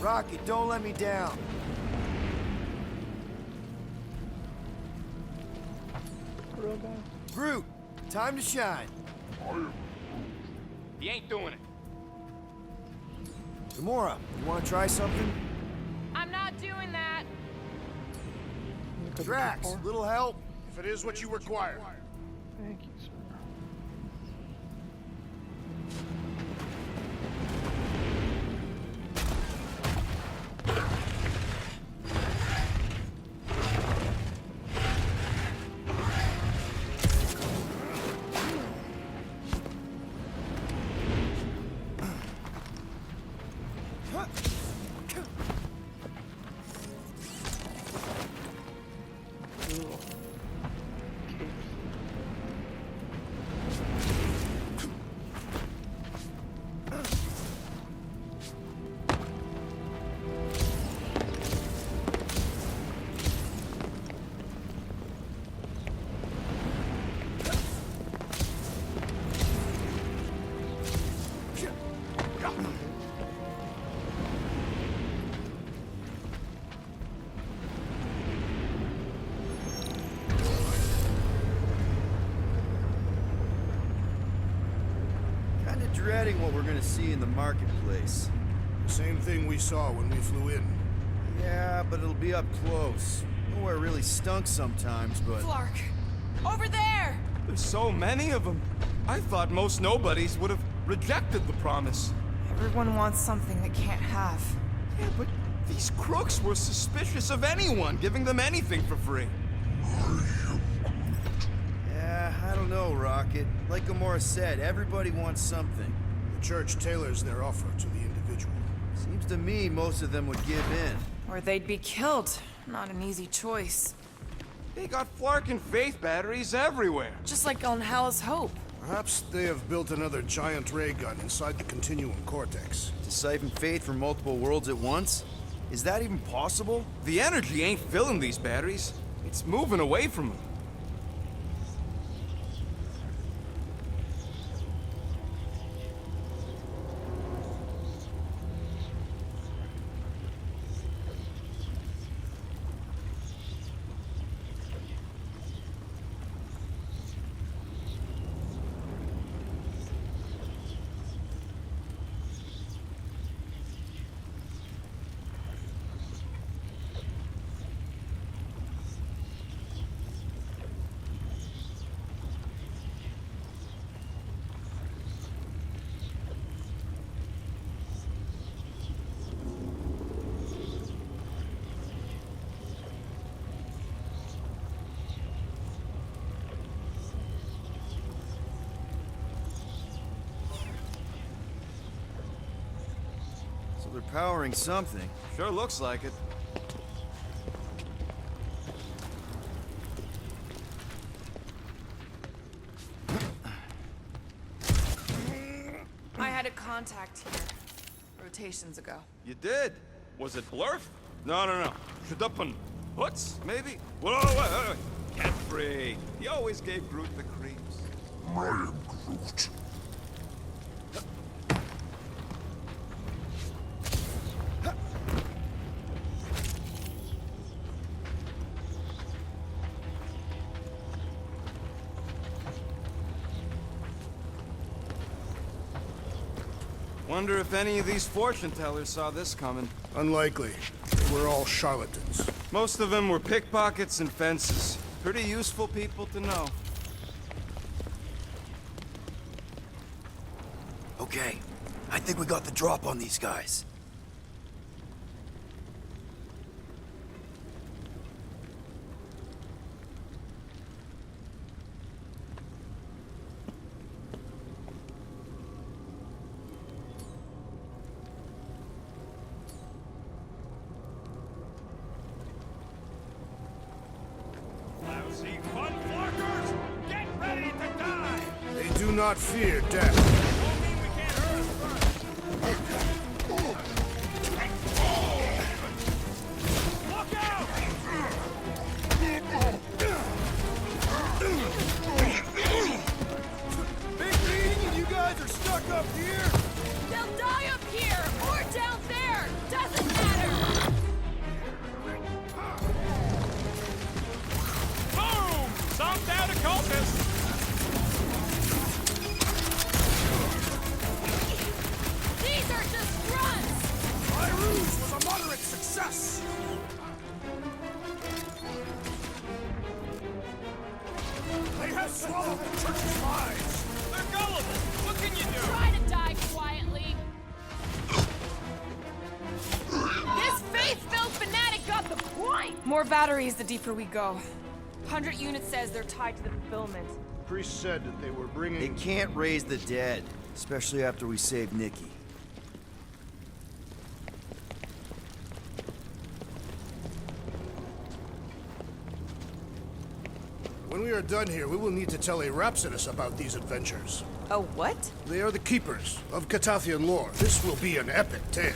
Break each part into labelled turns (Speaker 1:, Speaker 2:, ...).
Speaker 1: Rocket, don't let me down.
Speaker 2: Real guy.
Speaker 1: Groot, time to shine.
Speaker 3: He ain't doing it.
Speaker 1: Gamora, you want to try something?
Speaker 4: I'm not doing that.
Speaker 1: Drax, little help?
Speaker 5: If it is what you require.
Speaker 2: Thank you, sir. Cool.
Speaker 1: Kinda dreading what we're gonna see in the marketplace.
Speaker 5: Same thing we saw when we flew in.
Speaker 1: Yeah, but it'll be up close. Nowhere really stunk sometimes, but...
Speaker 4: Flark! Over there!
Speaker 3: There's so many of them. I thought most nobodies would have rejected the promise.
Speaker 4: Everyone wants something they can't have.
Speaker 3: Yeah, but these crooks were suspicious of anyone giving them anything for free.
Speaker 1: Yeah, I don't know, Rocket. Like Gamora said, everybody wants something.
Speaker 5: The church tailors their offer to the individual.
Speaker 1: Seems to me most of them would give in.
Speaker 4: Or they'd be killed. Not an easy choice.
Speaker 3: They got Flark and Faith batteries everywhere.
Speaker 4: Just like on Hala's Hope.
Speaker 5: Perhaps they have built another giant ray gun inside the Continuum Cortex.
Speaker 1: To siphon Faith from multiple worlds at once? Is that even possible?
Speaker 3: The energy ain't filling these batteries. It's moving away from them.
Speaker 1: So they're powering something.
Speaker 3: Sure looks like it.
Speaker 4: I had a contact here. Rotations ago.
Speaker 3: You did? Was it Blurf? No. Shadupun. Hoots, maybe? Whoa. Get free. He always gave Groot the creeps.
Speaker 6: I am Groot.
Speaker 3: Wonder if any of these fortune tellers saw this coming.
Speaker 5: Unlikely. They were all charlatans.
Speaker 3: Most of them were pickpockets and fences. Pretty useful people to know.
Speaker 1: Okay, I think we got the drop on these guys.
Speaker 3: Lousy fun flarkers! Get ready to die!
Speaker 5: They do not fear death.
Speaker 3: Don't mean we can't hurt us first. Look out!
Speaker 1: Big meeting and you guys are stuck up here?
Speaker 4: They'll die up here or down there. Doesn't matter.
Speaker 5: ruse was a moderate success! They have swallowed the church's lies!
Speaker 3: They're gullible! What can you do?
Speaker 7: Try to die quietly. This faith-filled fanatic got the point!
Speaker 4: More batteries the deeper we go. 100 units says they're tied to the fulfillment.
Speaker 5: Priest said that they were
Speaker 1: They
Speaker 5: bringing...
Speaker 1: can't raise the dead, especially after we saved Nikki.
Speaker 5: When we are done here, we will need to tell a Rhapsodus about these adventures.
Speaker 4: Oh, what?
Speaker 5: They are the keepers of Catathian lore. This will be an epic tale.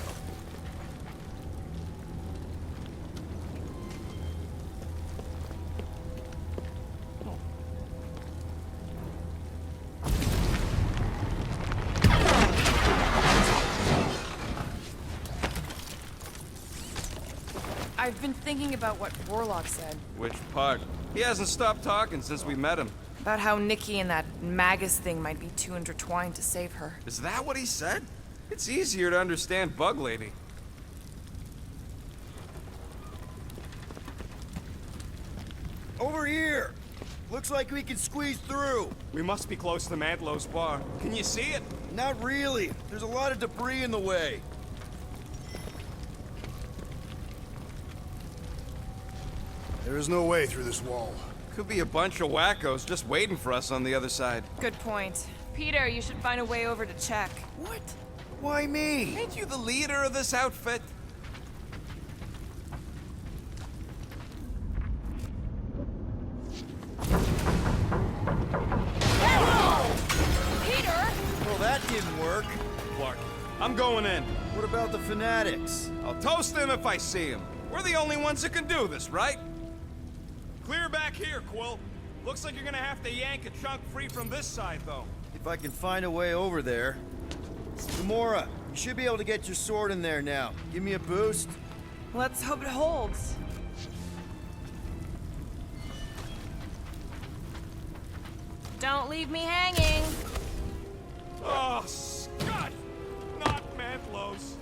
Speaker 4: I've been thinking about what Warlock said.
Speaker 3: Which part? He hasn't stopped talking since we met him.
Speaker 4: About how Nikki and that Magus thing might be too intertwined to save her.
Speaker 3: Is that what he said? It's easier to understand Bug Lady.
Speaker 1: Over here! Looks like we can squeeze through.
Speaker 3: We must be close to Mantlow's bar. Can you see it?
Speaker 1: Not really. There's a lot of debris in the way.
Speaker 5: There is no way through this wall.
Speaker 3: Could be a bunch of wackos just waiting for us on the other side.
Speaker 4: Good point. Peter, you should find a way over to check.
Speaker 1: What? Why me?
Speaker 3: Ain't you the leader of this outfit?
Speaker 7: Peter!
Speaker 1: Well, that didn't work.
Speaker 3: Clark, I'm going in.
Speaker 1: What about the fanatics?
Speaker 3: I'll toast them if I see them. We're the only ones that can do this, right? Clear back here, Quill. Looks like you're gonna have to yank a chunk free from this side, though.
Speaker 1: If I can find a way over there. Gamora, you should be able to get your sword in there now. Give me a boost.
Speaker 4: Let's hope it holds. Don't leave me hanging.
Speaker 3: Oh, Scott! Not Mantlow's.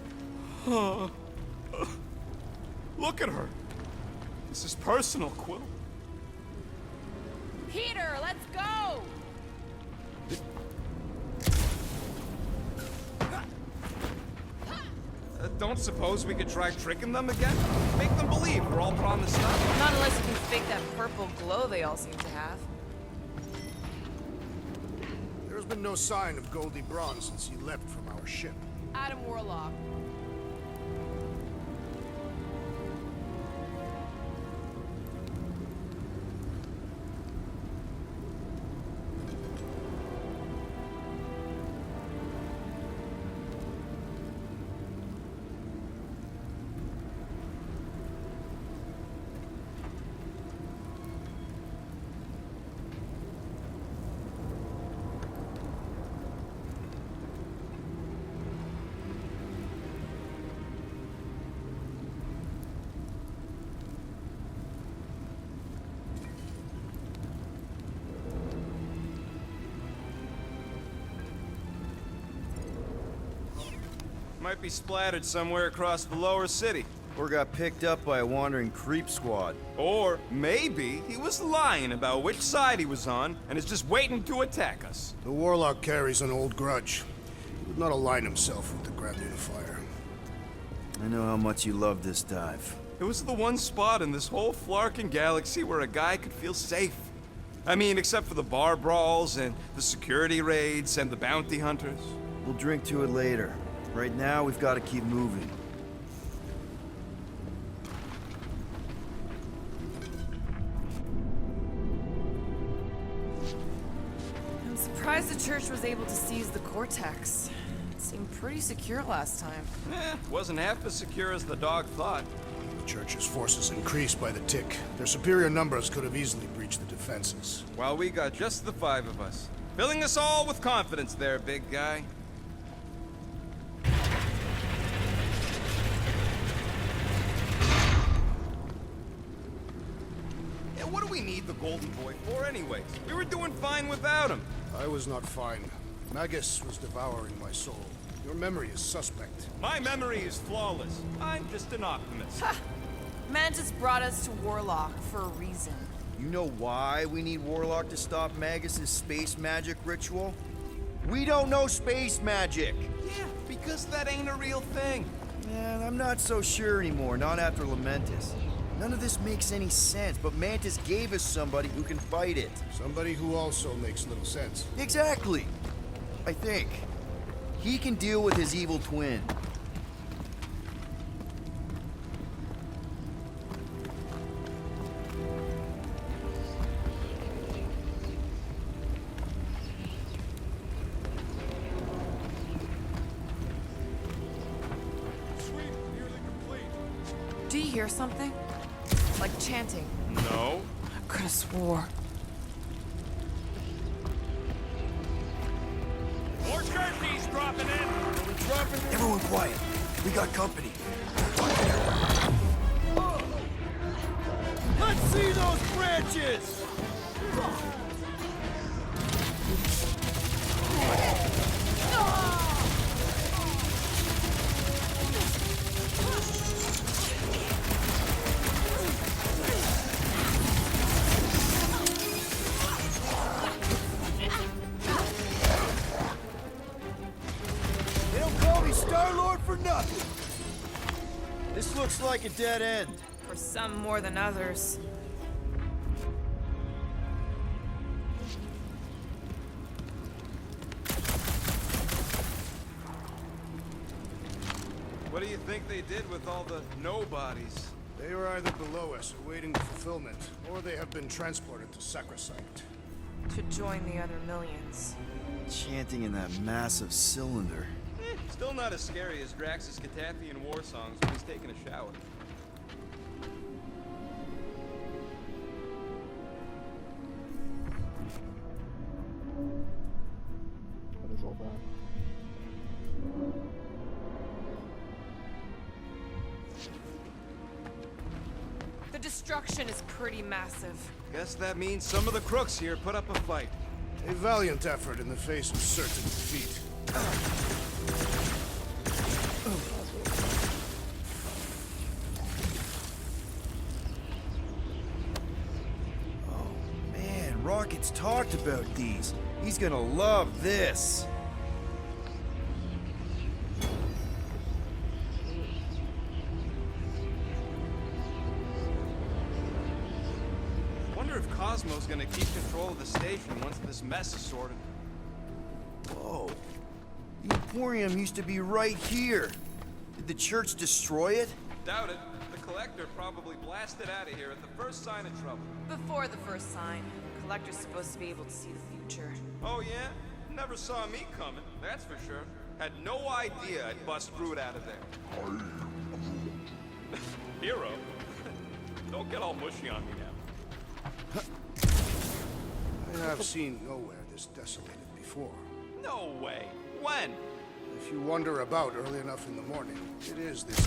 Speaker 3: Look at her. This is personal, Quill.
Speaker 7: Peter, let's go!
Speaker 3: Don't suppose we could try tricking them again? Make them believe we're all promised stuff.
Speaker 4: Not unless you can fake that purple glow they all seem to have.
Speaker 5: There has been no sign of Goldie Braun since he left from our ship.
Speaker 7: Adam Warlock.
Speaker 3: Might be splattered somewhere across the lower city.
Speaker 1: Or got picked up by a wandering creep squad.
Speaker 3: Or maybe he was lying about which side he was on and is just waiting to attack us.
Speaker 5: The Warlock carries an old grudge. He would not align himself with the Grand Unifier.
Speaker 1: I know how much you love this dive.
Speaker 3: It was the one spot in this whole Flarkin galaxy where a guy could feel safe. I mean, except for the bar brawls and the security raids and the bounty hunters.
Speaker 1: We'll drink to it later. Right now, we've got to keep moving.
Speaker 4: I'm surprised the church was able to seize the Cortex. It seemed pretty secure last time.
Speaker 3: Wasn't half as secure as the dog thought.
Speaker 5: The Church's forces increased by the tick. Their superior numbers could have easily breached the defenses.
Speaker 3: While we got just the 5 of us. Filling us all with confidence there, big guy. What do we need the Golden Boy for anyways? We were doing fine without him.
Speaker 5: I was not fine. Magus was devouring my soul. Your memory is suspect.
Speaker 3: My memory is flawless. I'm just an optimist.
Speaker 4: Mantis brought us to Warlock for a reason.
Speaker 1: You know why we need Warlock to stop Magus's space magic ritual? We don't know space magic!
Speaker 3: Yeah, because that ain't a real thing.
Speaker 1: Man, I'm not so sure anymore, not after Lamentis. None of this makes any sense, but Mantis gave us somebody who can fight it.
Speaker 5: Somebody who also makes little sense.
Speaker 1: Exactly! I think. He can deal with his evil twin.
Speaker 4: Do you hear something? Like chanting.
Speaker 3: No.
Speaker 4: I could have swore.
Speaker 3: More turkeys dropping in.
Speaker 1: Everyone quiet. We got company. Let's see those branches! They don't call me Star-Lord for nothing. This looks like a dead end.
Speaker 4: For some more than others.
Speaker 3: What do you think they did with all the nobodies?
Speaker 5: They are either below us, awaiting fulfillment, or they have been transported to Sacrosanct.
Speaker 4: To join the other millions.
Speaker 1: Chanting in that massive cylinder.
Speaker 3: Still not as scary as Drax's Cataphian war songs when he's taking a shower.
Speaker 2: What is all that?
Speaker 4: The destruction is pretty massive.
Speaker 3: Guess that means some of the crooks here put up a fight.
Speaker 5: A valiant effort in the face of certain defeat.
Speaker 1: Man, Rocket's talked about these. He's gonna love this.
Speaker 3: Wonder if Cosmo's gonna keep control of the station once this mess is sorted.
Speaker 1: Whoa. The Emporium used to be right here. Did the church destroy it?
Speaker 3: Doubt it. The Collector probably blasted out of here at the first sign of trouble.
Speaker 4: Before the first sign, Collector's supposed to be able to see the future.
Speaker 3: Oh yeah? Never saw me coming, that's for sure. Had no idea I'd bust Groot out of there. Hero? Don't get all mushy on me now.
Speaker 5: I have seen nowhere this desolated before.
Speaker 3: No way. When?
Speaker 5: If you wander about early enough in the morning, it is this.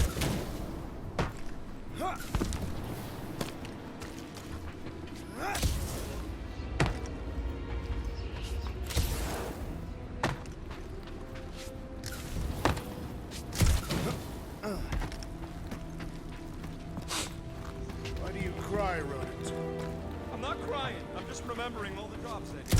Speaker 5: Why do you cry, rodent?
Speaker 3: I'm not crying. I'm just remembering all the drops I did.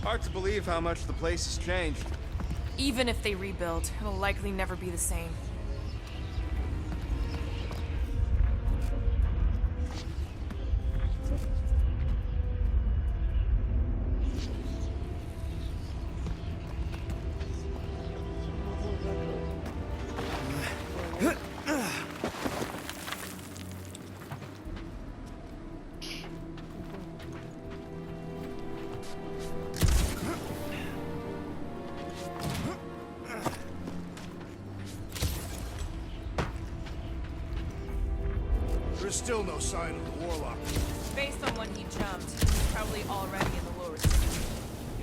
Speaker 3: Hard to believe how much the place has changed.
Speaker 4: Even if they rebuild, it'll likely never be the same.
Speaker 5: There's still no sign of the warlock.
Speaker 4: Based on when he jumped, he's probably already in the lower city.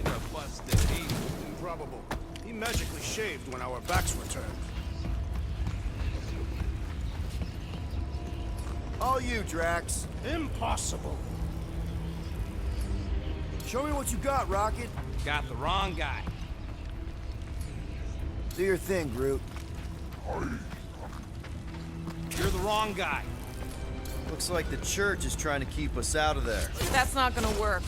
Speaker 3: In a busted heat.
Speaker 5: Improbable. He magically shaved when our backs were turned.
Speaker 1: All you, Drax.
Speaker 5: Impossible.
Speaker 1: Show me what you got, Rocket.
Speaker 3: Got the wrong guy.
Speaker 1: Do your thing, Groot.
Speaker 3: You're the wrong guy.
Speaker 1: Looks like the church is trying to keep us out of there.
Speaker 4: That's not gonna work.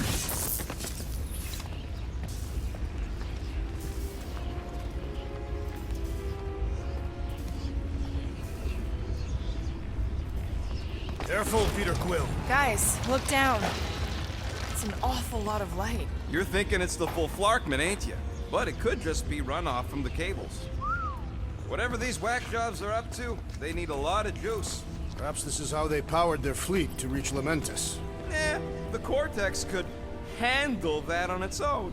Speaker 5: Careful, Peter Quill.
Speaker 4: Guys, look down. It's an awful lot of light.
Speaker 3: You're thinking it's the full Flarkman, ain't you? But it could just be runoff from the cables. Whatever these whack jobs are up to, they need a lot of juice.
Speaker 5: Perhaps this is how they powered their fleet to reach Lamentis.
Speaker 3: The Cortex could handle that on its own.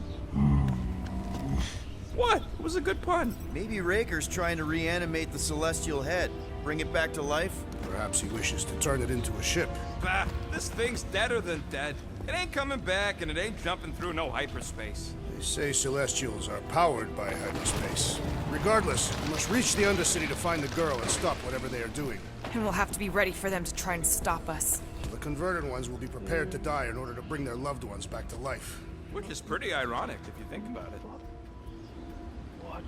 Speaker 3: What? It was a good pun.
Speaker 1: Maybe Raker's trying to reanimate the Celestial Head. Bring it back to life?
Speaker 5: Perhaps he wishes to turn it into a ship.
Speaker 3: Bah, this thing's deader than dead. It ain't coming back, and it ain't jumping through no hyperspace.
Speaker 5: They say Celestials are powered by hyperspace. Regardless, we must reach the Undercity to find the girl and stop whatever they are doing.
Speaker 4: And we'll have to be ready for them to try and stop us.
Speaker 5: The converted ones will be prepared to die in order to bring their loved ones back to life.
Speaker 3: Which is pretty ironic, if you think about it.
Speaker 2: What?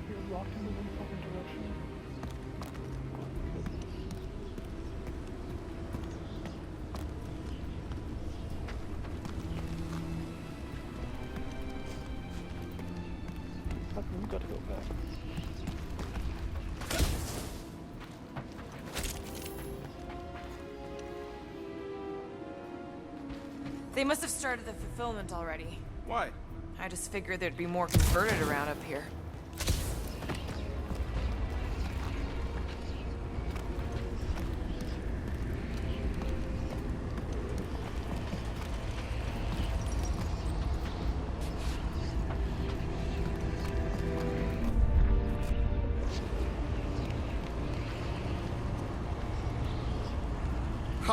Speaker 2: You're locked in the wrong fucking direction. We've got to go back.
Speaker 4: They must have started the fulfillment already.
Speaker 3: Why?
Speaker 4: I just figured there'd be more converted around up here.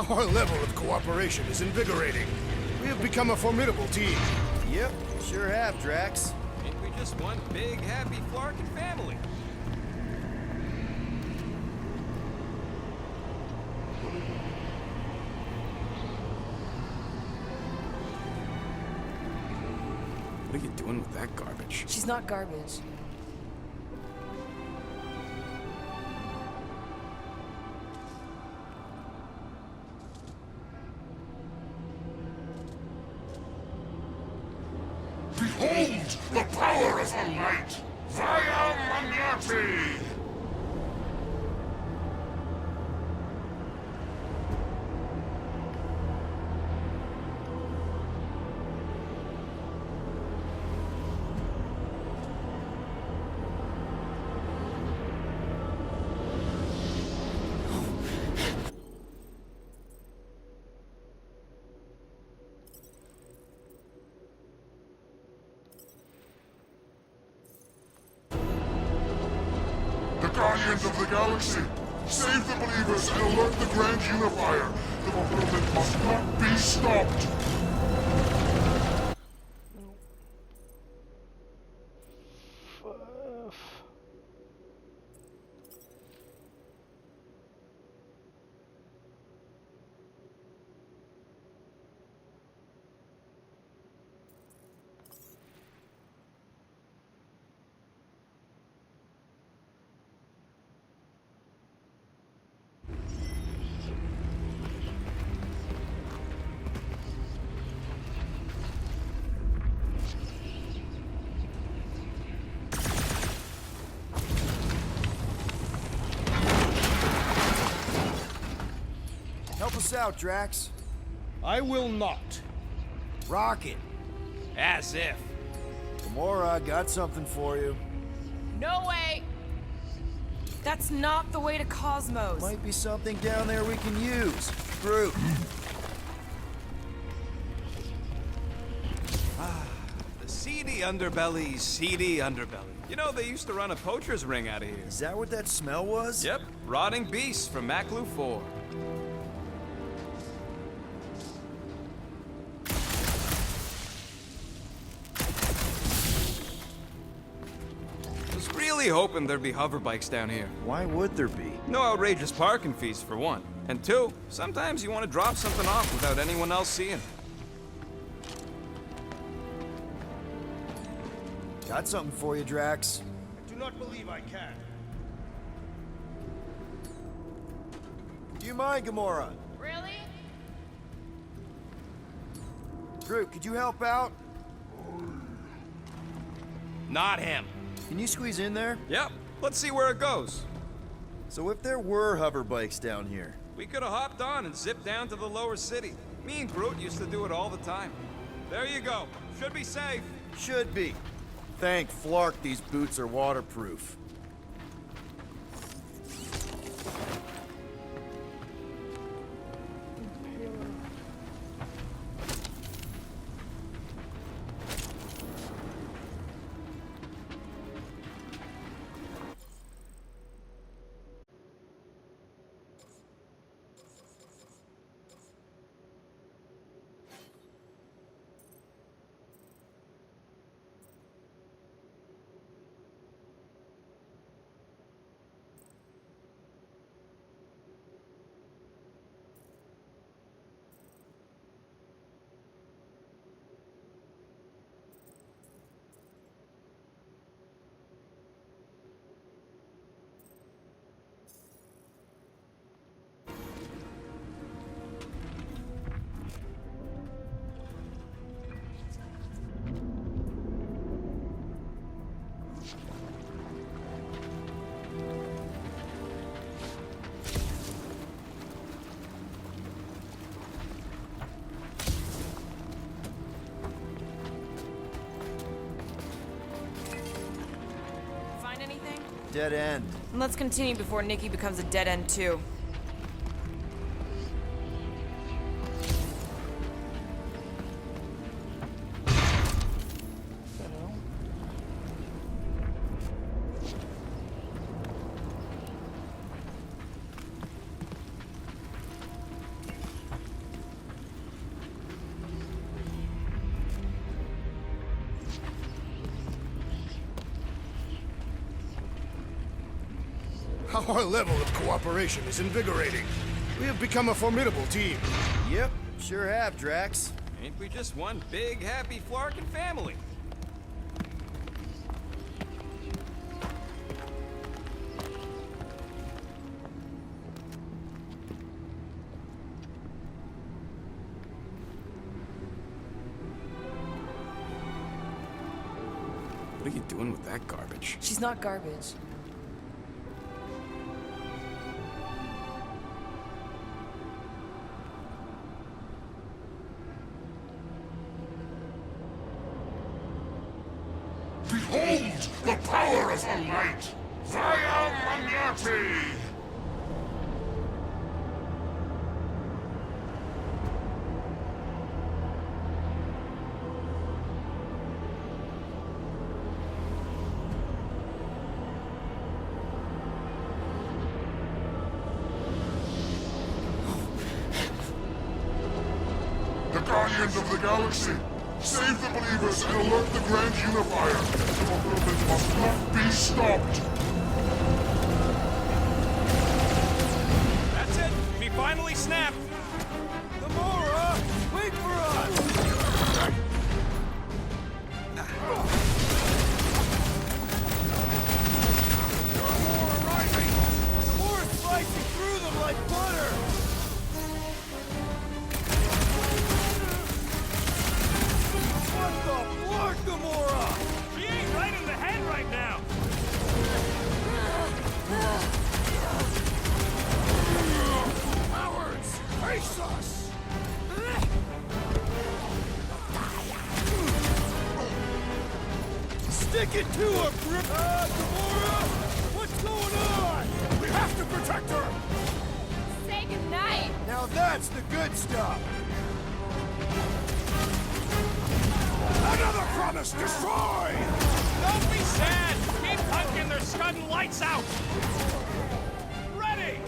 Speaker 5: Our level of cooperation is invigorating. We have become a formidable team.
Speaker 1: Yep, sure have, Drax.
Speaker 3: Ain't we just one big, happy Flarkin family? What are you doing with that garbage?
Speaker 4: She's not garbage.
Speaker 6: Behold the power of the light! Via Magnati! The Guardians of the Galaxy! Save the believers and alert the Grand Unifier! The fulfillment must not be stopped!
Speaker 1: us out, Drax.
Speaker 5: I will not.
Speaker 1: Rocket.
Speaker 3: As if.
Speaker 1: Gamora, got something for you.
Speaker 7: No way!
Speaker 4: That's not the way to Cosmos.
Speaker 1: Might be something down there we can use. Groot.
Speaker 3: The seedy underbelly. You know, they used to run a poacher's ring out of here.
Speaker 1: Is that what that smell was?
Speaker 3: Yep, rotting beasts from Maclu 4. Was really hoping there'd be hover bikes down here.
Speaker 1: Why would there be?
Speaker 3: No outrageous parking fees, for one. And two, sometimes you want to drop something off without anyone else seeing.
Speaker 1: Got something for you, Drax.
Speaker 5: I do not believe I can.
Speaker 1: Do you mind, Gamora?
Speaker 7: Really?
Speaker 1: Groot, could you help out?
Speaker 3: Not him.
Speaker 1: Can you squeeze in there?
Speaker 3: Yep, let's see where it goes.
Speaker 1: So if there were hover bikes down here,
Speaker 3: We could have hopped on and zipped down to the lower city. Me and Groot used to do it all the time. There you go. Should be safe.
Speaker 1: should be. Thank Flark these boots are waterproof.
Speaker 4: Find anything?
Speaker 1: Dead end.
Speaker 4: Let's continue before Nikki becomes a dead end too.
Speaker 5: Our level of cooperation is invigorating. We have become a formidable team.
Speaker 1: Yep, sure have, Drax.
Speaker 3: Ain't we just one big, happy Flarkin family? What are you doing with that garbage?
Speaker 4: She's not garbage.
Speaker 6: Behold the power of the light! Via Magnati! The Guardians of the Galaxy! Save the believers and alert the Grand Unifier! The movement must not be stopped!
Speaker 3: That's it! We finally snapped!
Speaker 1: Gamora! Wait for us! Gamora rising! Gamora's slicing through them like butter! What the Flark, Gamora?
Speaker 3: She ain't right in the head right now!
Speaker 5: Stick it to her, Gamora! What's going on? We have to protect her!
Speaker 7: Say goodnight.
Speaker 1: Now that's the good stuff.
Speaker 5: Another promise destroyed!
Speaker 8: Don't be sad! Keep hunting, they're scudding lights out! Ready!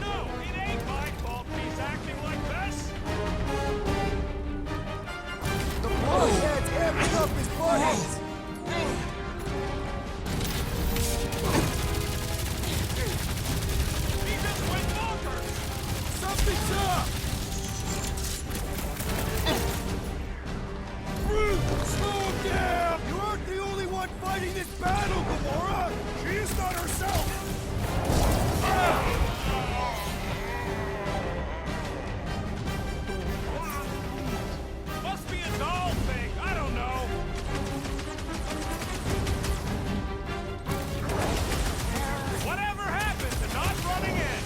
Speaker 8: No, it ain't my fault he's acting like this!
Speaker 1: The blockhead's amping up his buddies.
Speaker 8: He just went bonkers!
Speaker 1: Something's up. Brute, slow him down. You aren't the only one fighting this battle, Gamora.
Speaker 5: She is not herself!
Speaker 8: Must be a doll thing, I don't know! Whatever happened to not running in?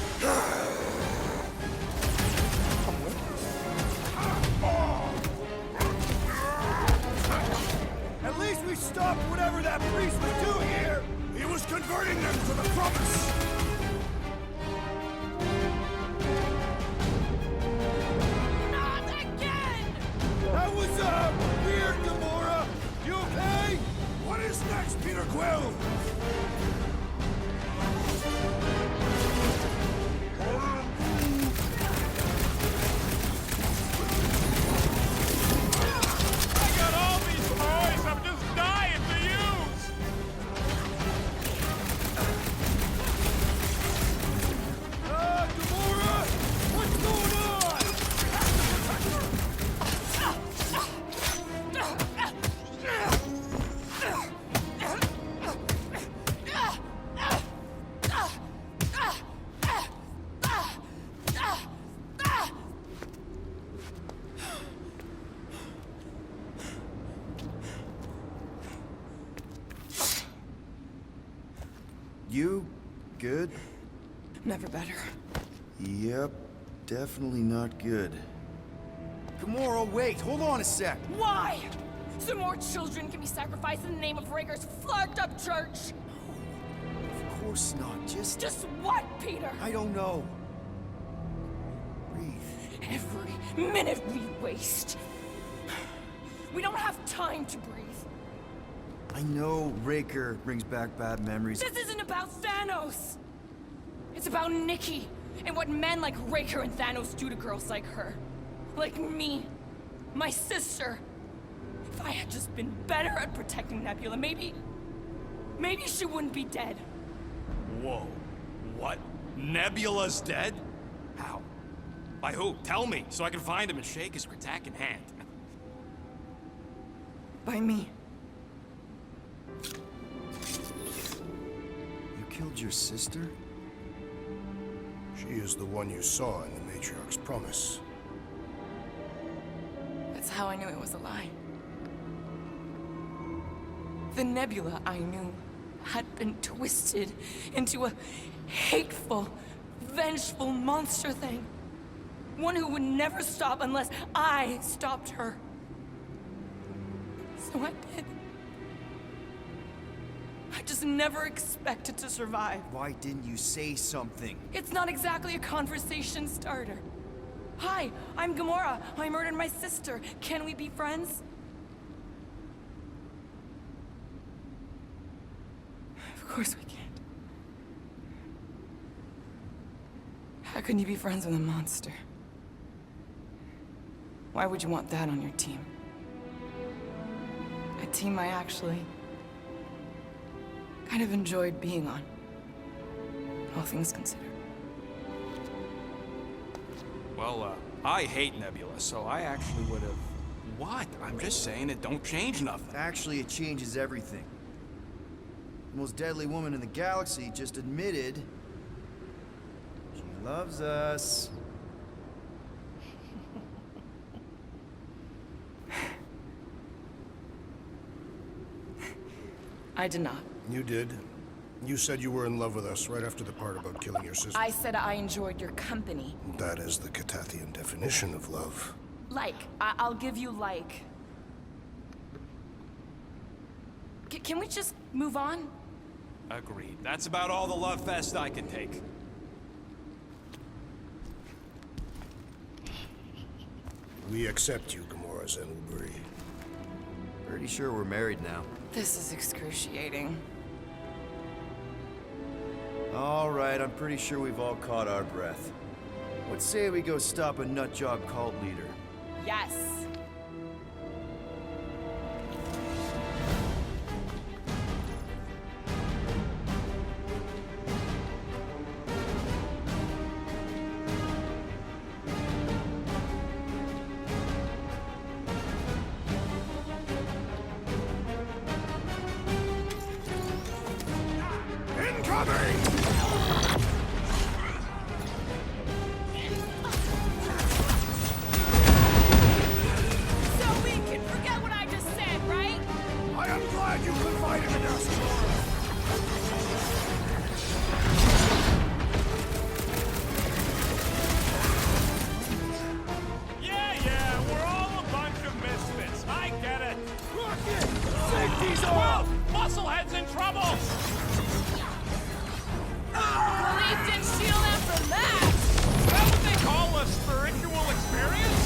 Speaker 1: At least we stopped whatever that priest was doing here.
Speaker 5: He was converting them to the promise!
Speaker 7: Not again!
Speaker 1: That was, weird, Gamora. You okay?
Speaker 5: What is next, Peter Quill?
Speaker 8: I got all these toys I'm just dying to use!
Speaker 1: Gamora! What's going on? You good?
Speaker 4: Never better.
Speaker 1: Yep, definitely not good. Gamora, wait, hold on a sec.
Speaker 7: Why? So more children can be sacrificed in the name of Raker's flagged up church?
Speaker 1: Of course not,
Speaker 7: Just what, Peter?
Speaker 1: I don't know. Breathe.
Speaker 7: Every minute we waste. We don't have time to breathe.
Speaker 1: I know Raker brings back bad memories.
Speaker 7: This isn't about Thanos. It's about Nikki and what men like Raker and Thanos do to girls like her. Like me. My sister. If I had just been better at protecting Nebula, maybe she wouldn't be dead.
Speaker 3: Whoa. What? Nebula's dead? How? By who? Tell me, so I can find him and shake his Kratak in hand.
Speaker 4: By me.
Speaker 1: You killed your sister?
Speaker 5: She is the one you saw in the Matriarch's promise.
Speaker 4: That's how I knew it was a lie. The Nebula I knew had been twisted into a hateful, vengeful monster thing. One who would never stop unless I stopped her. So I did. I just never expected to survive.
Speaker 1: Why didn't you say something?
Speaker 4: It's not exactly a conversation starter. Hi, I'm Gamora. I murdered my sister. Can we be friends? Of course we can't. How can you be friends with a monster? Why would you want that on your team? A team I actually kind of enjoyed being on, all things considered.
Speaker 3: Well, I hate Nebula, so I actually would have... What? I'm just saying it don't change nothing.
Speaker 1: Actually, it changes everything. The most deadly woman in the galaxy just admitted she loves us.
Speaker 4: I did not.
Speaker 5: You did. You said you were in love with us right after the part about killing your sister.
Speaker 7: I said I enjoyed your company.
Speaker 5: That is the Catathian definition of love.
Speaker 7: Like. I'll give you like. Can we just move on?
Speaker 3: Agreed. That's about all the love fest I can take.
Speaker 5: We accept you, Gamora Zenuburi.
Speaker 1: Pretty sure we're married now.
Speaker 7: This is excruciating.
Speaker 1: All right, I'm pretty sure we've all caught our breath. What say we go stop a nutjob cult leader?
Speaker 7: Yes. So we can forget what I just said, right?
Speaker 5: I am glad you confided in us.
Speaker 8: Yeah, we're all a bunch of misfits. I get it.
Speaker 3: Rocket! Safety's
Speaker 8: Whoa! Musclehead's in trouble!
Speaker 7: Believe didn't shield them from that!
Speaker 8: Is that what they call a spiritual experience?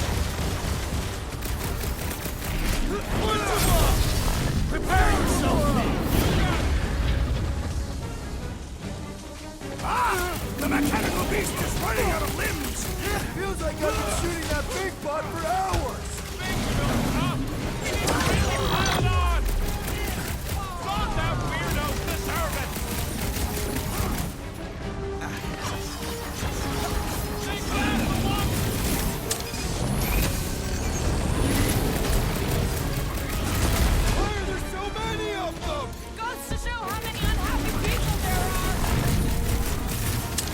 Speaker 3: Prepare yourself!
Speaker 5: The mechanical beast is running out of limbs!
Speaker 1: Feels like I've been shooting that big bot for hours!
Speaker 8: Things don't up! We need to really pile it on! Thought that weirdos deserve it! They blast them up!
Speaker 1: Why are there so many of them?
Speaker 7: Goes to show how many unhappy people there are!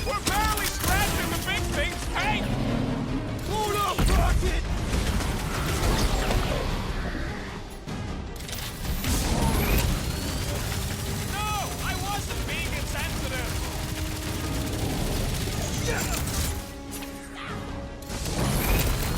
Speaker 8: We're barely scratching the big thing's tank!
Speaker 1: Hold up, Rocket!
Speaker 8: No! I wasn't being insensitive!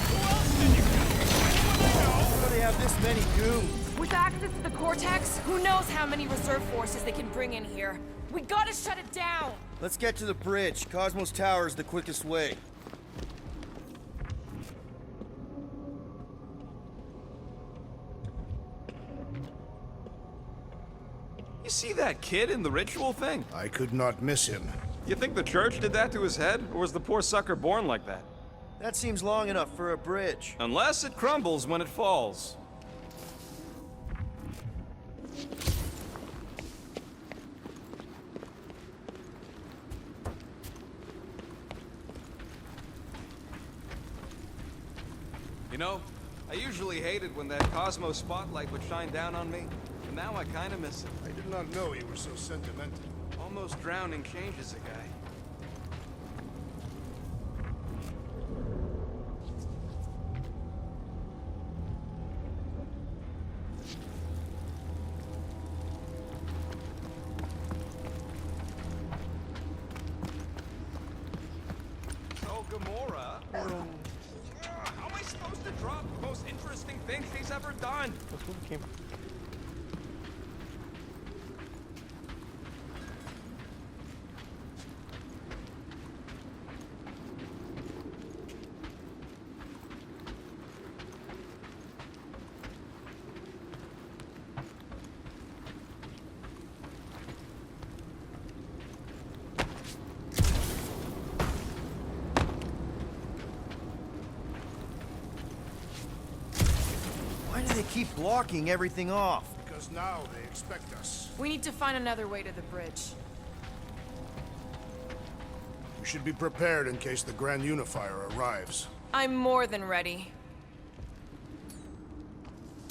Speaker 8: Who else did you kill? Anyone we know?
Speaker 1: How do they have this many goons?
Speaker 7: With access to the Cortex, who knows how many reserve forces they can bring in here? We gotta shut it down!
Speaker 1: Let's get to the bridge. Cosmos Tower is the quickest way.
Speaker 3: You see that kid in the ritual thing?
Speaker 5: I could not miss him.
Speaker 3: You think the church did that to his head? Or was the poor sucker born like that?
Speaker 1: That seems long enough for a bridge.
Speaker 3: Unless it crumbles when it falls. You know, I usually hated when that Cosmo spotlight would shine down on me. And now I kinda miss it.
Speaker 5: I did not know you were so sentimental.
Speaker 3: Almost drowning changes a guy. So, Gamora, how am I supposed to drop the most interesting thing she's ever done?
Speaker 2: That's where we came from.
Speaker 1: Why do they keep blocking everything off?
Speaker 5: Because now they expect us.
Speaker 7: We need to find another way to the bridge.
Speaker 5: We should be prepared in case the Grand Unifier arrives.
Speaker 7: I'm more than ready.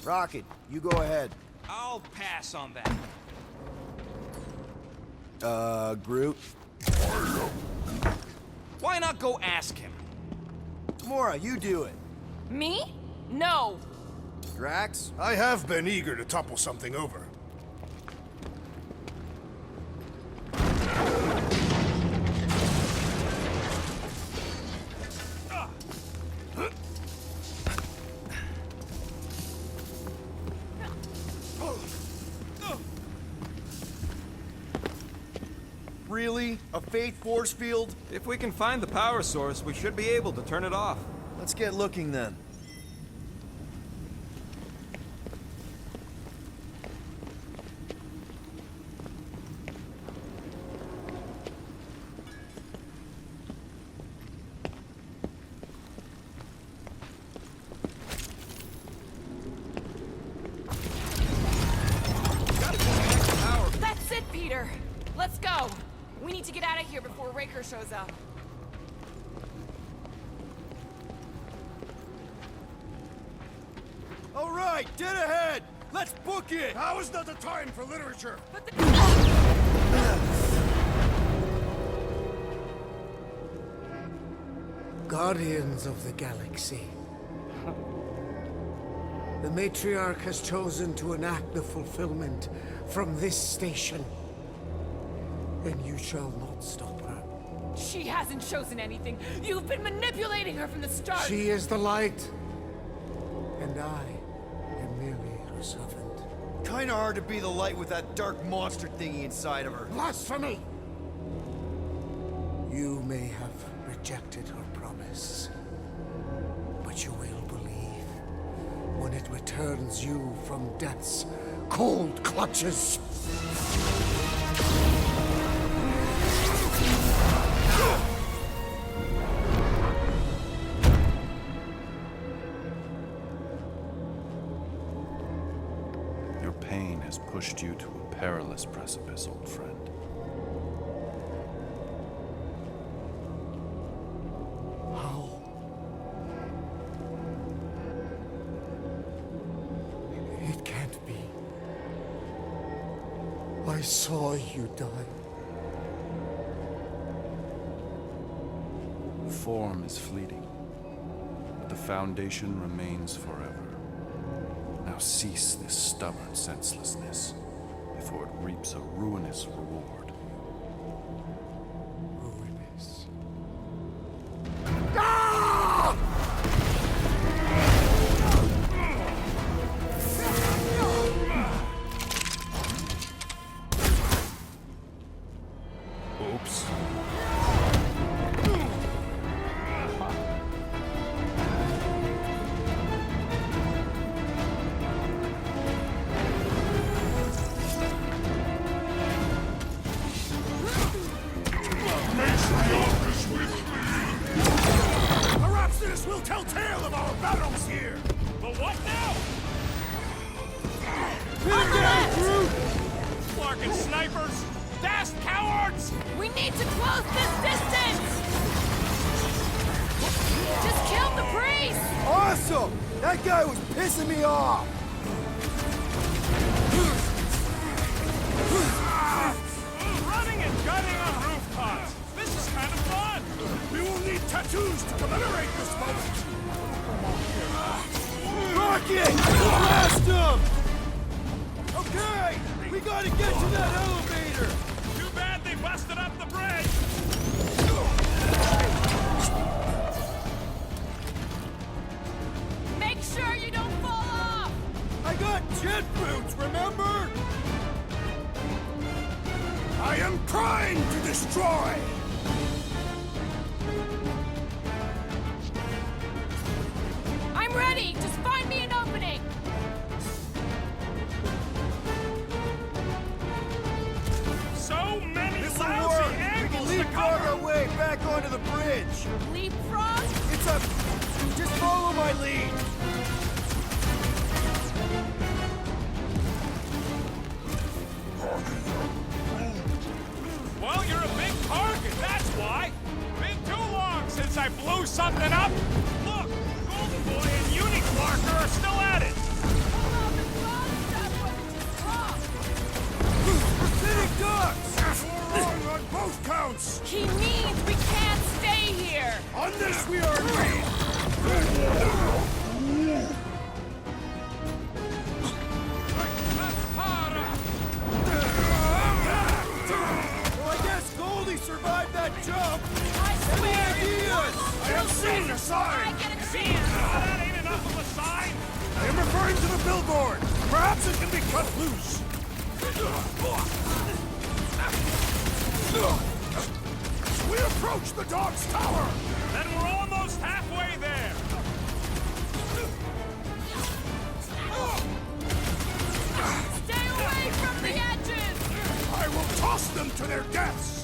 Speaker 1: Rocket, you go ahead.
Speaker 3: I'll pass on that.
Speaker 1: Groot?
Speaker 3: Why not go ask him?
Speaker 1: Gamora, you do it.
Speaker 7: Me? No!
Speaker 1: Drax?
Speaker 5: I have been eager to topple something over.
Speaker 1: Really? A fake force field?
Speaker 3: If we can find the power source, we should be able to turn it off.
Speaker 1: Let's get looking then.
Speaker 7: That's it, Peter! Let's go! We need to get out of here before Raker shows up.
Speaker 1: All right, dead ahead! Let's book it!
Speaker 5: Now is not the time for literature!
Speaker 7: But the
Speaker 9: Guardians of the Galaxy. The Matriarch has chosen to enact the fulfillment from this station. And you shall not stop her.
Speaker 7: She hasn't chosen anything. You've been manipulating her from the start.
Speaker 9: She is the light. And I am merely her servant.
Speaker 1: Kinda hard to be the light with that dark monster thingy inside of her.
Speaker 9: Blasphemy! You may have rejected her promise, but you will believe when it returns you from death's cold clutches.
Speaker 10: Your pain has pushed you to a perilous precipice, old friend.
Speaker 9: How? It can't be. I saw you die.
Speaker 10: Form is fleeting, but the foundation remains forever. Now cease this stubborn senselessness before it reaps a ruinous reward.
Speaker 9: Ruinous.
Speaker 10: Oops.
Speaker 6: Matriarch is with me.
Speaker 5: Perhaps this will tell tale of our battles here!
Speaker 8: But what now? Flarkin' snipers! Dashed cowards!
Speaker 7: We need to close this distance! Just kill the priest!
Speaker 1: Awesome! That guy was pissing me off!
Speaker 8: Running and gunning on rooftops! This is kind of fun!
Speaker 5: We will need tattoos to commemorate this moment!
Speaker 1: Rocket! Blast him! Okay! We gotta get to that elevator!
Speaker 8: Too bad they busted up the bridge!
Speaker 7: Make sure you don't fall off!
Speaker 1: I got jet boots, remember?
Speaker 5: I am trying to destroy!
Speaker 7: I'm ready! Just find me an opening!
Speaker 8: So many
Speaker 1: This'll
Speaker 8: lousy
Speaker 1: work! We can
Speaker 8: angles to
Speaker 1: leapfrog
Speaker 8: cover!
Speaker 1: our way back onto the bridge!
Speaker 7: Leapfrog?
Speaker 1: It's a... just follow my lead!
Speaker 8: Well, you're a big target, that's why! Been too long since I blew something up! Look! Golden Boy and Uniclarker are still at it!
Speaker 7: Hold on, the frog stuff wasn't just talk!
Speaker 1: Sitting ducks!
Speaker 5: Wrong on both counts!
Speaker 7: He means we can't stay here!
Speaker 5: On this we are agreed!
Speaker 1: Well, I guess Goldie survived that jump!
Speaker 7: I swear!
Speaker 1: Ideas!
Speaker 5: I have seen the
Speaker 7: I
Speaker 5: sign!
Speaker 7: get a
Speaker 8: See,
Speaker 7: chance!
Speaker 8: that ain't enough of a sign!
Speaker 5: I am referring to the billboard! Perhaps it can be cut loose! We approach the dog's tower!
Speaker 8: Then we're almost halfway there.
Speaker 7: Stay away from the edges!
Speaker 5: I will toss them to their deaths!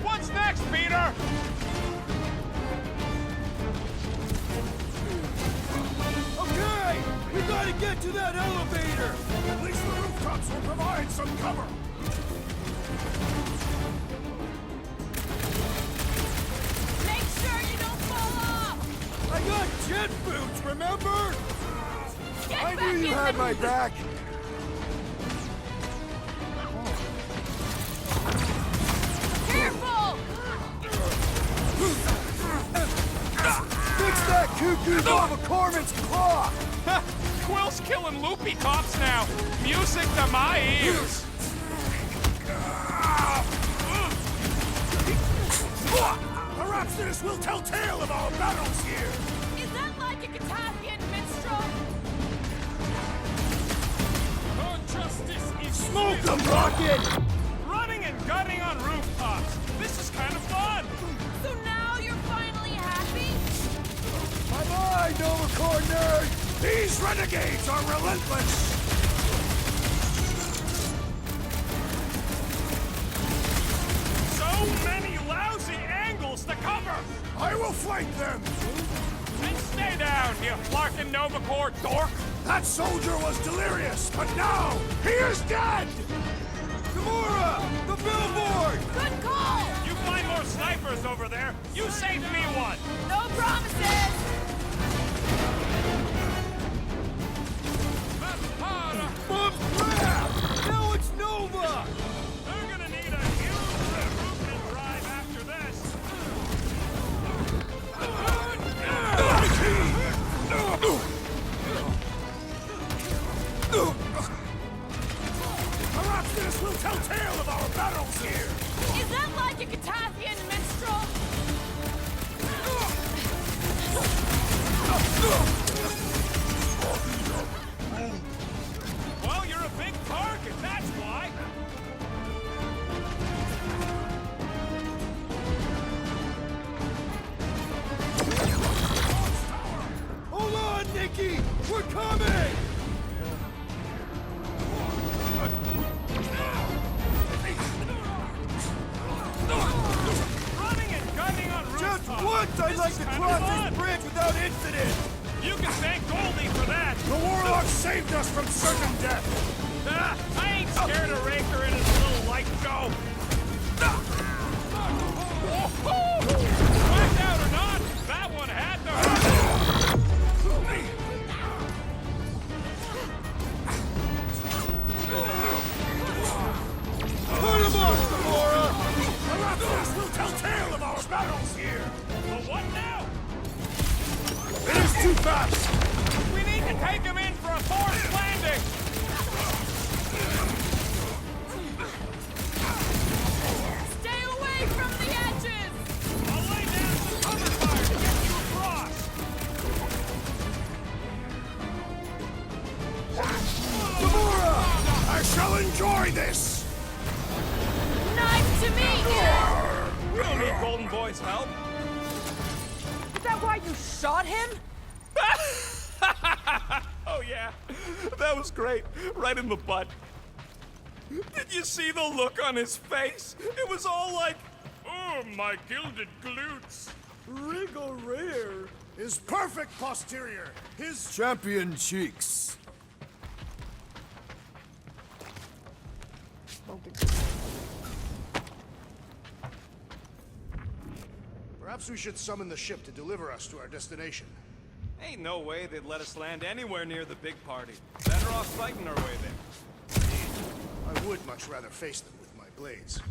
Speaker 8: What's next, Peter?
Speaker 3: Okay! We gotta get to that elevator!
Speaker 5: At least the rooftops will provide some cover!
Speaker 7: Make sure you don't fall off!
Speaker 3: I got jet boots, remember?
Speaker 7: Get
Speaker 3: I
Speaker 7: back
Speaker 3: knew you
Speaker 7: in
Speaker 3: had
Speaker 7: the-
Speaker 3: my back!
Speaker 7: Careful!
Speaker 3: Fix that cuckoo Nova Corman's clock!
Speaker 8: Quill's killing loopy cops now. Music to my ears.
Speaker 5: Perhaps this will tell tale of our battles here!
Speaker 7: Is that like a Catasthian minstrel?
Speaker 8: Our justice is
Speaker 3: Smoke them, Rocket!
Speaker 8: running and gunning on rooftops. This is kind of fun.
Speaker 7: So now you're finally happy?
Speaker 3: Bye-bye, Nova Corps nerd!
Speaker 5: These renegades are relentless!
Speaker 8: So many lousy angles to cover.
Speaker 5: I will flank them!
Speaker 8: And stay down, you Flarkin Nova Corps dork.
Speaker 5: That soldier was delirious, but now he is dead!
Speaker 3: Gamora! The billboard!
Speaker 7: Good call!
Speaker 8: You find more snipers over there. You saved me one.
Speaker 7: No promises!
Speaker 3: Bump crap! Now it's Nova!
Speaker 8: They're gonna need a huge recruitment drive after this.
Speaker 5: Perhaps this will tell tale of our battles here!
Speaker 7: Is that like a Catasthian minstrel?
Speaker 8: Well, you're a big target, that's why.
Speaker 3: Hold on, Nikki! We're coming!
Speaker 8: Running and gunning on rooftops.
Speaker 3: Just once I'd
Speaker 8: This
Speaker 3: like
Speaker 8: is
Speaker 3: to
Speaker 8: kinda
Speaker 3: cross
Speaker 8: fun.
Speaker 3: this bridge without incident!
Speaker 8: You can thank Goldie for that.
Speaker 5: The warlock saved us from certain death!
Speaker 8: Ah, I ain't scared of Raker and his little light show. Whacked out or not, that one had to hurt.
Speaker 3: Put him up, Gamora!
Speaker 5: Perhaps this will tell tale of our battles here!
Speaker 8: But what now?
Speaker 3: It is too fast!
Speaker 8: We need to take him in for a forced landing.
Speaker 7: Stay away from the edges!
Speaker 8: I'll lay down some cover fire to get you across.
Speaker 3: Gamora!
Speaker 5: I shall enjoy this!
Speaker 7: Nice to meet you!
Speaker 8: We don't need Golden Boy's help.
Speaker 7: Is that why you shot him?
Speaker 8: Oh yeah, that was great. Right in the butt. Did you see the look on his face? It was all like, oh, my gilded glutes.
Speaker 3: Wriggle rear!
Speaker 5: His perfect posterior! His...
Speaker 1: Champion cheeks.
Speaker 5: Perhaps we should summon the ship to deliver us to our destination.
Speaker 3: Ain't no way they'd let us land anywhere near the big party. Better off fighting our way there.
Speaker 5: I would much rather face them with my blades.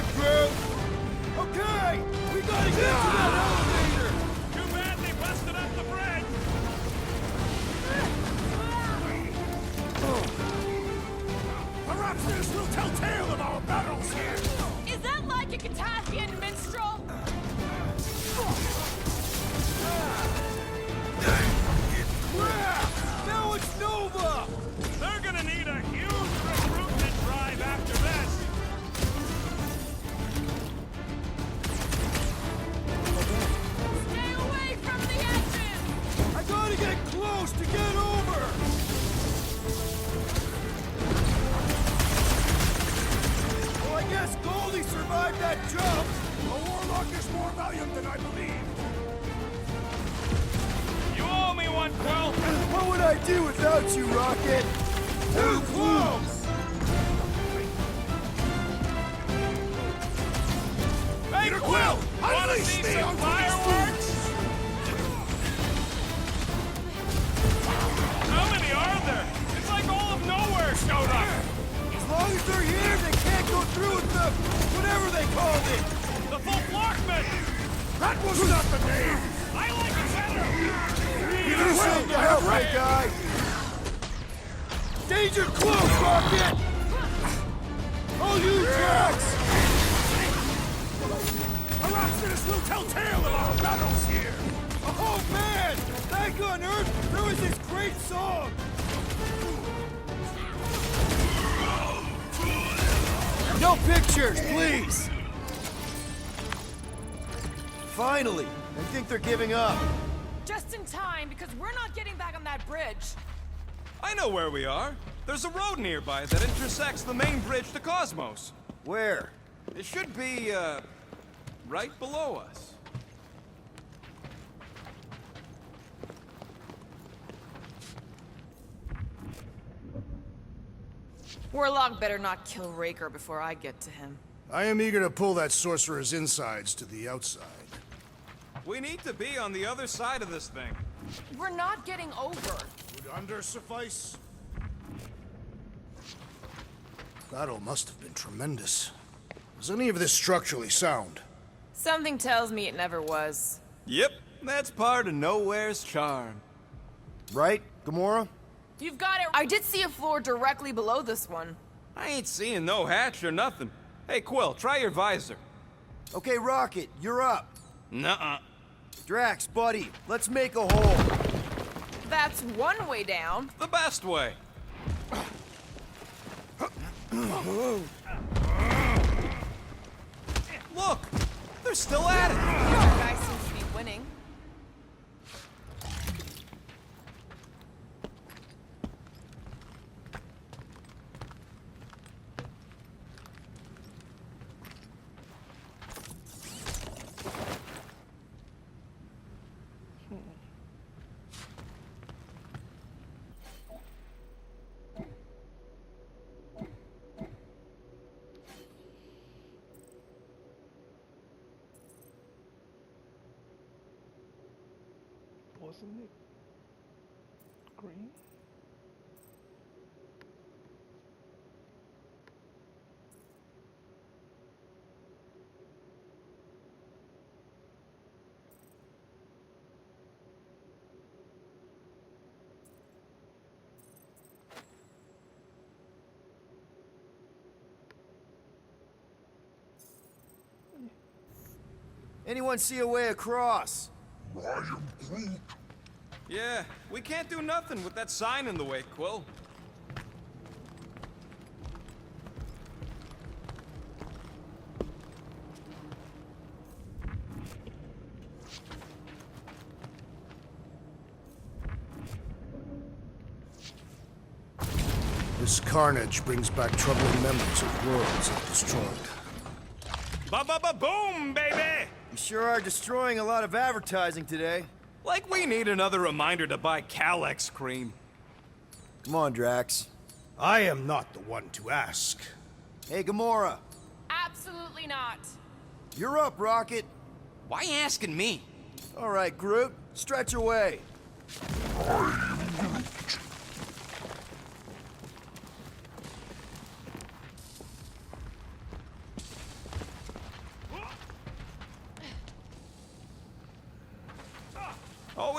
Speaker 1: drive, Groot! Okay! We gotta get to that elevator!
Speaker 8: Too bad they busted up the bridge.
Speaker 5: Perhaps this will tell tale of our battles here!
Speaker 7: Is that like a Katafian minstrel?
Speaker 1: Now it's Nova!
Speaker 8: They're gonna need a huge recruitment drive after this.
Speaker 7: Stay away from the engine!
Speaker 1: I gotta get close to get over! Well, I guess Goldie survived that jump!
Speaker 5: A warlock is more valiant than I believe!
Speaker 8: You owe me one, Quill.
Speaker 1: What would I do without you, Rocket? Too close!
Speaker 8: Hey, Quill! Wanna see some fireworks? How many are there? It's like all of nowhere showed up.
Speaker 1: As long as they're here, they can't go through with the... whatever they called it!
Speaker 8: The full Flockman!
Speaker 5: That was not the name!
Speaker 8: I like it better!
Speaker 1: You saved the help, right, guy? Danger close, Rocket! I'll use Drax!
Speaker 5: Perhaps this will tell tale of our battles here!
Speaker 1: Oh, man! Back on Earth, there was this great song! No pictures, please! Finally! I think they're giving up.
Speaker 7: Just in time, because we're not getting back on that bridge.
Speaker 3: I know where we are. There's a road nearby that intersects the main bridge to Cosmos.
Speaker 1: Where?
Speaker 3: It should be, right below us.
Speaker 4: Warlock better not kill Raker before I get to him.
Speaker 5: I am eager to pull that sorcerer's insides to the outside.
Speaker 3: We need to be on the other side of this thing.
Speaker 7: We're not getting over.
Speaker 5: Would under suffice? Battle must have been tremendous. Is any of this structurally sound?
Speaker 4: Something tells me it never was.
Speaker 3: Yep, that's part of Nowhere's charm.
Speaker 1: Right, Gamora?
Speaker 4: You've got it. I did see a floor directly below this one.
Speaker 3: I ain't seeing no hatch or nothing. Hey, Quill, try your visor.
Speaker 1: Okay, Rocket, you're up.
Speaker 3: Nuh-uh.
Speaker 1: Drax, buddy, let's make a hole.
Speaker 4: That's one way down.
Speaker 3: The best way. Look! They're still at it!
Speaker 4: Our guy seems to be winning.
Speaker 2: Wasn't it green?
Speaker 1: Anyone see a way across?
Speaker 6: I am Groot.
Speaker 3: Yeah, we can't do nothing with that sign in the way, Quill.
Speaker 5: This carnage brings back troubling memories of worlds it destroyed.
Speaker 3: Ba-ba-ba-boom, baby!
Speaker 1: You sure are destroying a lot of advertising today.
Speaker 3: Like we need another reminder to buy Calyx cream.
Speaker 1: Come on, Drax.
Speaker 5: I am not the one to ask.
Speaker 1: Hey, Gamora.
Speaker 7: Absolutely not.
Speaker 1: You're up, Rocket.
Speaker 3: Why asking me?
Speaker 1: All right, Groot. Stretch away.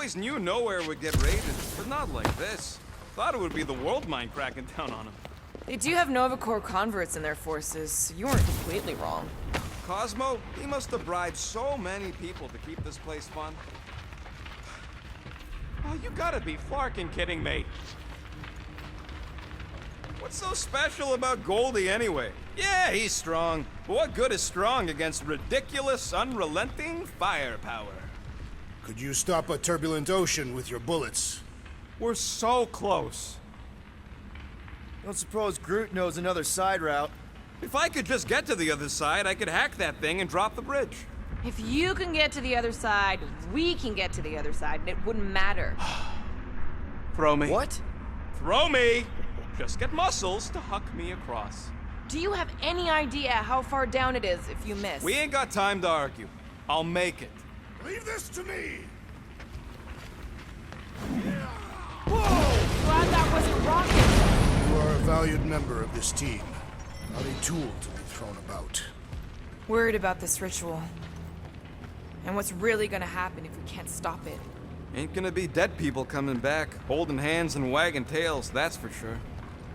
Speaker 3: always knew nowhere would get raided, but not like this. Thought it would be the world mind cracking down on them.
Speaker 11: They do have Nova Corps converts in their forces, so you weren't completely wrong.
Speaker 3: Cosmo, he must have bribed so many people to keep this place fun. Oh, you gotta be flarkin' kidding me. What's so special about Goldie anyway? Yeah, he's strong, but what good is strong against ridiculous, unrelenting firepower?
Speaker 5: Could you stop a turbulent ocean with your bullets?
Speaker 3: We're so close.
Speaker 1: Don't suppose Groot knows another side route.
Speaker 3: If I could just get to the other side, I could hack that thing and drop the bridge.
Speaker 11: If you can get to the other side, we can get to the other side, and it wouldn't matter.
Speaker 3: Throw me.
Speaker 1: What?
Speaker 3: Throw me! Just get muscles to huck me across.
Speaker 11: Do you have any idea how far down it is if you miss?
Speaker 3: We ain't got time to argue. I'll make it.
Speaker 5: Leave this to me!
Speaker 11: Whoa! Glad that wasn't rocket.
Speaker 5: You are a valued member of this team, not a tool to be thrown about.
Speaker 11: Worried about this ritual. And what's really gonna happen if we can't stop it.
Speaker 3: Ain't gonna be dead people coming back, holding hands and wagging tails, that's for sure.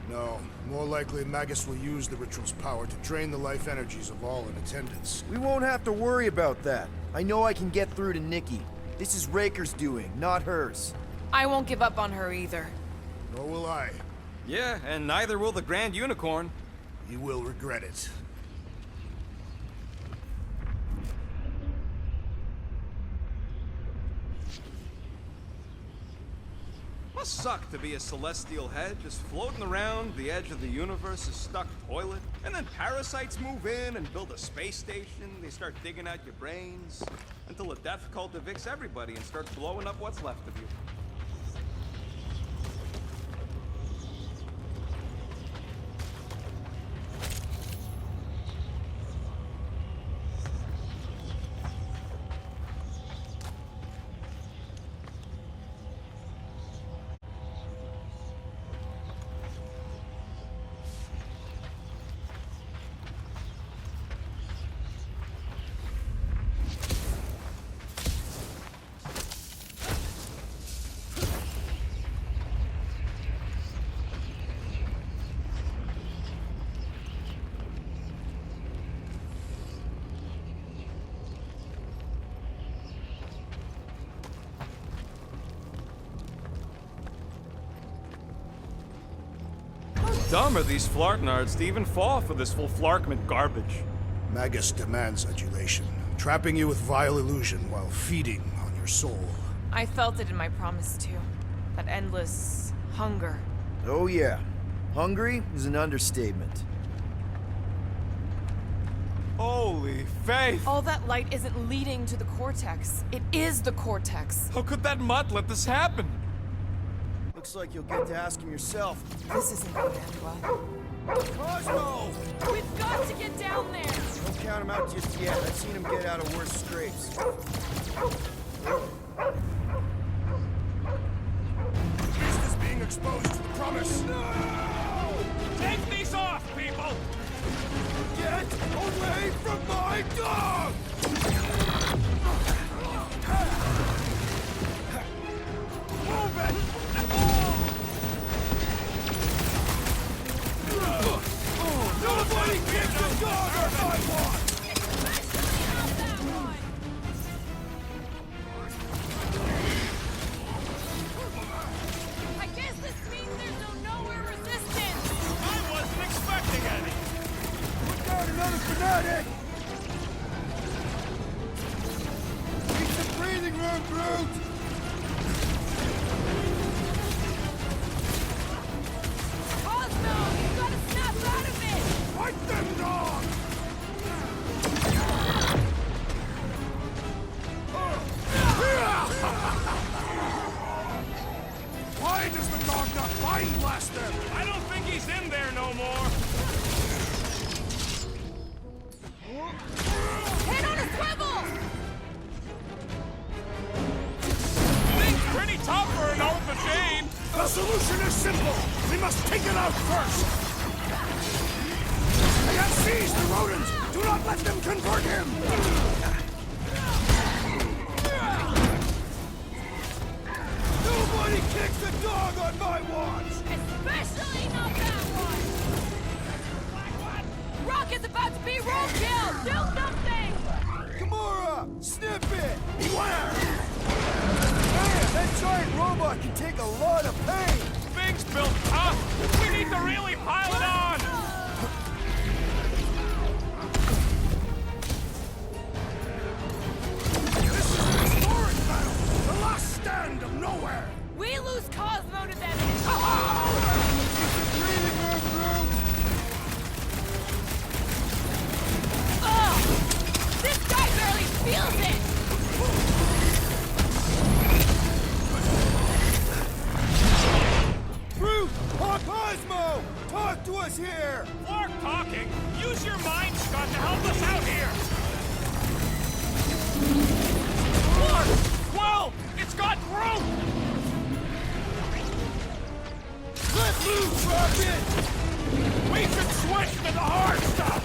Speaker 5: No, more likely Magus will use the ritual's power to drain the life energies of all in attendance.
Speaker 1: We won't have to worry about that. I know I can get through to Nikki. This is Raker's doing, not hers.
Speaker 11: I won't give up on her either.
Speaker 5: Nor will I.
Speaker 3: Yeah, and neither will the Grand Unicorn.
Speaker 5: You will regret it.
Speaker 3: Must suck to be a celestial head, just floating around the edge of the universe's stuck toilet. And then parasites move in and build a space station. They start digging out your brains. Until the death cult evicts everybody and starts blowing up what's left of you. Dumb are these Flartnards to even fall for this full Flarkment garbage.
Speaker 5: Magus demands adulation, trapping you with vile illusion while feeding on your soul.
Speaker 11: I felt it in my promise too. That endless hunger.
Speaker 1: Oh yeah. Hungry is an understatement.
Speaker 3: Holy faith!
Speaker 11: All that light isn't leading to the cortex. It is the cortex.
Speaker 3: How could that mutt let this happen?
Speaker 1: Looks like you'll get to ask him yourself.
Speaker 11: This isn't good, Angela.
Speaker 1: Cosmo!
Speaker 7: We've got to get down there!
Speaker 1: Don't count him out just yet. I've seen him get out of worse scrapes.
Speaker 5: Beast is being exposed to the promise.
Speaker 8: No! Take these off, people!
Speaker 1: Get away from my dog!
Speaker 8: Move it!
Speaker 1: Nobody gives a dog what I want!
Speaker 7: I guess this means there's no nowhere resistance!
Speaker 8: I wasn't expecting any!
Speaker 1: Put down another fanatic! Need some breathing room, Groot!
Speaker 7: Cosmo, you gotta snap out of it!
Speaker 5: Fight them, dog! Why does the dog not mind blast them?
Speaker 8: I don't think he's in there no more!
Speaker 7: Head on a swivel!
Speaker 8: Thing's pretty tough for an old machine!
Speaker 5: The solution is simple. We must take it out first. They have seized the rodents. Do not let them convert him.
Speaker 1: trust a dog on my watch!
Speaker 7: Especially not that one! Rock is about to be roadkill! Do something!
Speaker 1: Gamora! Snip it! Beware! Man, that giant robot can take a lot of pain!
Speaker 8: Thing's built tough! We need to really pile it on!
Speaker 5: This is the historic battle! The last stand of nowhere!
Speaker 7: We lose Cosmo to them and it's
Speaker 1: Keep it breathing, Earth Root!
Speaker 7: Ugh! This guy barely feels it!
Speaker 1: Root! Cosmo! Talk to us here!
Speaker 8: Clark talking! Use your mind, Scott, to help us out here! Clark! Well, it's got Groot!
Speaker 1: Let loose, Rocket!
Speaker 8: We should switch to the hard stuff!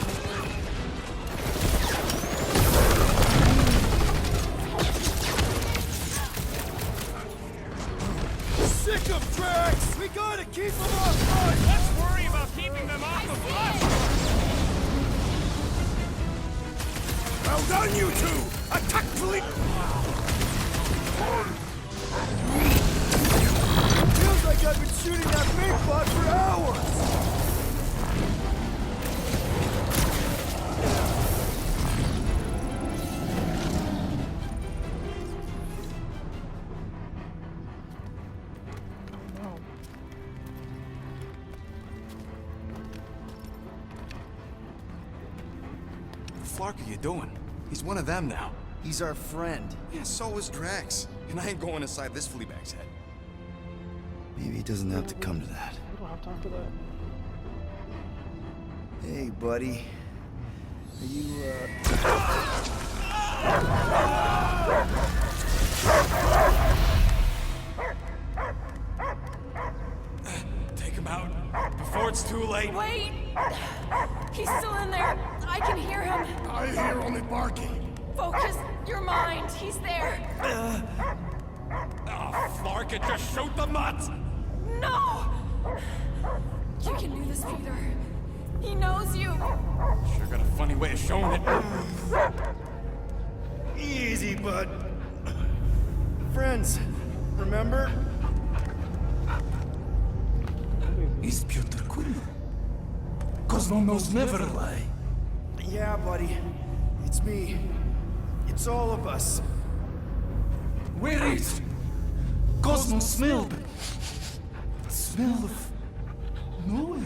Speaker 1: Sick of tracks! We gotta keep them off guard!
Speaker 8: Let's worry about keeping them off the bus!
Speaker 5: Well done, you two! Attack fleet!
Speaker 1: Feels like I've been shooting that big bot for hours!
Speaker 2: No.
Speaker 3: What the fuck are you doing? He's one of them now.
Speaker 1: He's our friend.
Speaker 3: Yeah, so is Drax. And I ain't going inside this fleabag's head.
Speaker 1: Maybe it doesn't have to come to that.
Speaker 2: We don't have time for that.
Speaker 1: Hey, buddy. Are you,
Speaker 8: Take him out before it's too late.
Speaker 7: Wait! He's still in there. I can hear him.
Speaker 5: I hear only barking.
Speaker 7: Focus your mind. He's there.
Speaker 8: Oh, Clark, it just shoot the nuts!
Speaker 7: No! You can do this, Peter. He knows you.
Speaker 8: Sure got a funny way of showing it.
Speaker 1: Easy, bud. Friends, remember?
Speaker 12: Is Peter Quill. Cosmo knows never lie.
Speaker 1: Yeah, buddy. It's me. It's all of us.
Speaker 12: Where is Cosmo smelled? Smell of nowhere.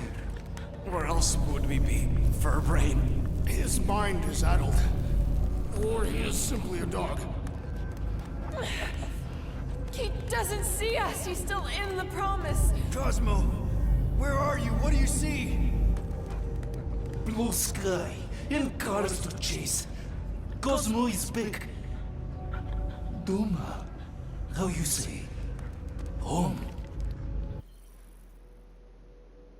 Speaker 8: Where else would we be, Furbrain?
Speaker 5: His mind is addled. Or he is simply a dog.
Speaker 7: He doesn't see us. He's still in the promise.
Speaker 1: Cosmo, where are you? What do you see?
Speaker 12: Blue sky and cars to chase. Cosmo is back. Doma, how you say? Home.